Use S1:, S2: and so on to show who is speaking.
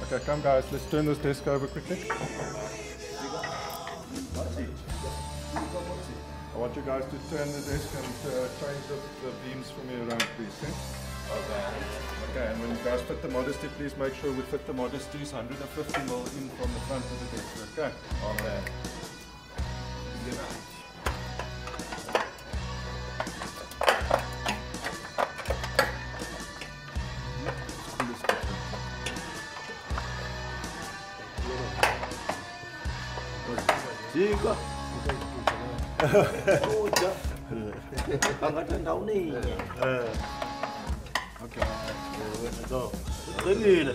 S1: Okay, come guys, let's turn this desk over quickly. I want you guys to turn the desk and change the beams for me around, please. Eh? Okay, and when you guys fit the modesty, please make sure we fit the modesties 150 mil in from the front of the desk. Okay? Okay.
S2: Chico. Con ở trên đấu đi. Ok. Rồi, cái gì này?